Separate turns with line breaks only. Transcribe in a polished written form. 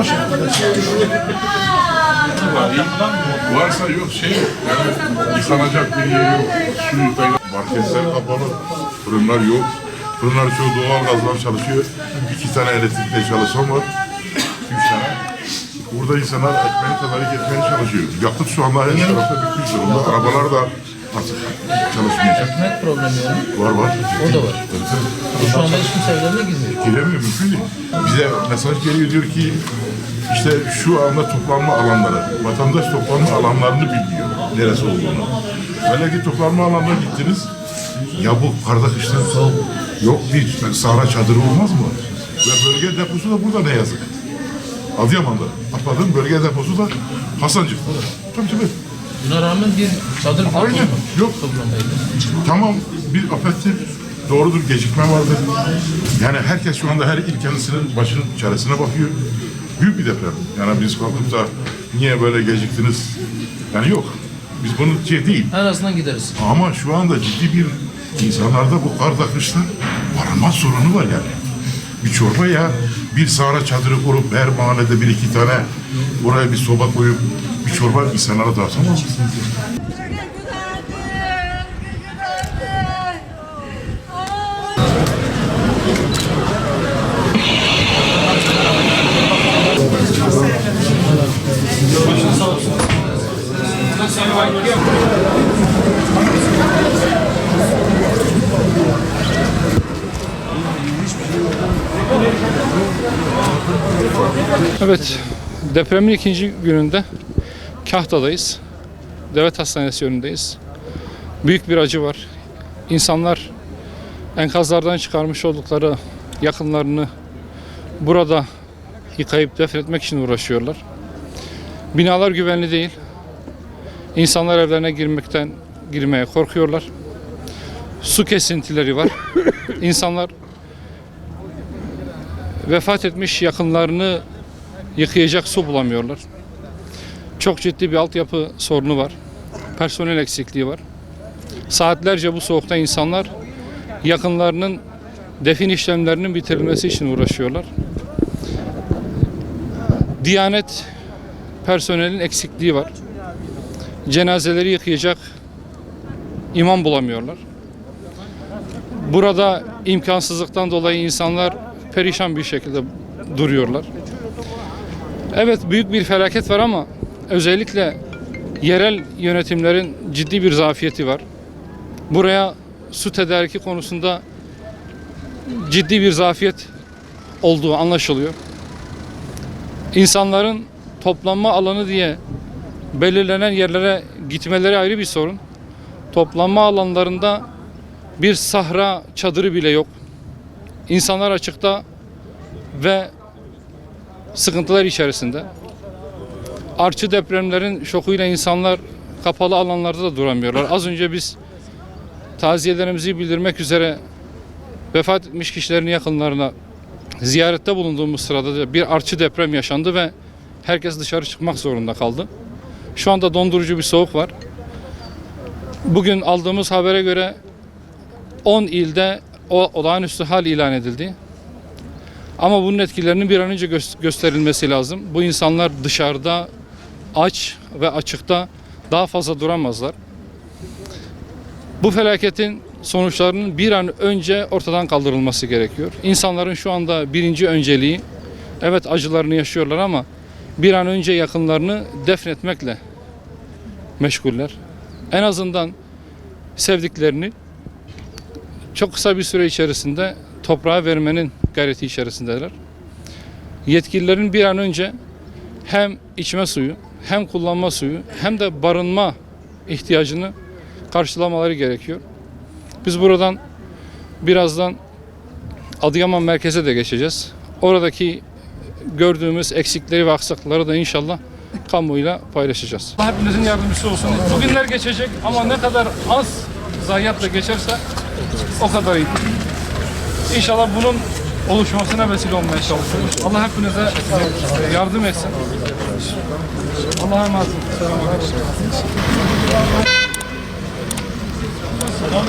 O şekilde
varsa yok şey yok. Yani yıkanacak bir yer yok. Su yıkayacak. Marketler kapalı. Fırınlar yok. Fırınlar çoğu doğal gazla çalışıyor. 2 tane elektrikle çalışan var. 2-3 tane. Burada insanlar ekmeğini tedarik etmeye çalışıyor. Yakıt şu anda her tarafta bitmiş durumda. Arabalar da artık çalışmayacak.
ekmek problemi yani.
Var.
O da var. Şu anda hiç kimse evlerine girmiyor.
Giremiyor, mümkün değil. Bize mesaj geliyor, diyor ki işte şu anda toplanma alanları, vatandaş toplanma alanlarını bilmiyor neresi olduğunu. Böyle ki toplanma alanına gittiniz, ya bu karda kışta yok bir sahra çadırı olmaz mı? Ve bölge deposu da burada ne yazık. Adıyaman'da. Atladığım bölge deposu da Hasancık'ta. Tabii.
Buna rağmen bir çadır
Aynen. Yok. Tamam, bir afettir. Doğrudur, gecikme vardır. Yani herkes şu anda her il kendisinin başının çaresine bakıyor. Büyük bir deprem. Yani biz kalkıp da niye böyle geciktiniz? Yani yok. Biz bunun şey değil.
En azından gideriz.
Ama şu anda ciddi bir insanlarda bu karda kışta barınma sorunu var yani. Bir çorba ya, bir sahra çadırı kurup her mahallede 1-2 tane oraya bir soba koyup bir çorba insanlara dağıtamaz.
Evet, depremin ikinci gününde Kahta'dayız. Devlet Hastanesi önündeyiz. Büyük bir acı var. İnsanlar enkazlardan çıkarmış oldukları yakınlarını burada yıkayıp defnetmek için uğraşıyorlar. Binalar güvenli değil. İnsanlar evlerine girmeye korkuyorlar. Su kesintileri var. İnsanlar vefat etmiş yakınlarını yıkayacak su bulamıyorlar. Çok ciddi bir altyapı sorunu var. Personel eksikliği var. Saatlerce bu soğukta insanlar yakınlarının defin işlemlerinin bitirilmesi için uğraşıyorlar. Diyanet personelin eksikliği var. Cenazeleri yıkayacak imam bulamıyorlar. Burada imkansızlıktan dolayı insanlar perişan bir şekilde duruyorlar. Evet, büyük bir felaket var ama özellikle yerel yönetimlerin ciddi bir zafiyeti var. Buraya su tedariki konusunda ciddi bir zafiyet olduğu anlaşılıyor. İnsanların toplanma alanı diye belirlenen yerlere gitmeleri ayrı bir sorun. Toplanma alanlarında bir sahra çadırı bile yok. İnsanlar açıkta ve sıkıntılar içerisinde. Artçı depremlerin şokuyla insanlar kapalı alanlarda da duramıyorlar. Az önce biz taziyelerimizi bildirmek üzere vefat etmiş kişilerin yakınlarına ziyarette bulunduğumuz sırada bir artçı deprem yaşandı ve herkes dışarı çıkmak zorunda kaldı. Şu anda dondurucu bir soğuk var. Bugün aldığımız habere göre 10 ilde olağanüstü hal ilan edildi. Ama bunun etkilerinin bir an önce gösterilmesi lazım. Bu insanlar dışarıda aç ve açıkta daha fazla duramazlar. Bu felaketin sonuçlarının bir an önce ortadan kaldırılması gerekiyor. İnsanların şu anda birinci önceliği, evet acılarını yaşıyorlar ama bir an önce yakınlarını defnetmekle meşguller. En azından sevdiklerini çok kısa bir süre içerisinde toprağa vermenin gayreti içerisindeler. Yetkililerin bir an önce hem içme suyu, hem kullanma suyu, hem de barınma ihtiyacını karşılamaları gerekiyor. Biz buradan birazdan Adıyaman merkeze de geçeceğiz. Oradaki gördüğümüz eksikleri ve aksaklıkları da inşallah kamuoyuyla paylaşacağız. Allah hepinizin yardımcısı olsun. Bugünler geçecek ama ne kadar az zayiatla geçerse o kadar iyi. İnşallah bunun oluşmasına vesile olmaya çalışıyoruz. Allah hepinize yardım etsin. Allah'a emanet olun. Selam.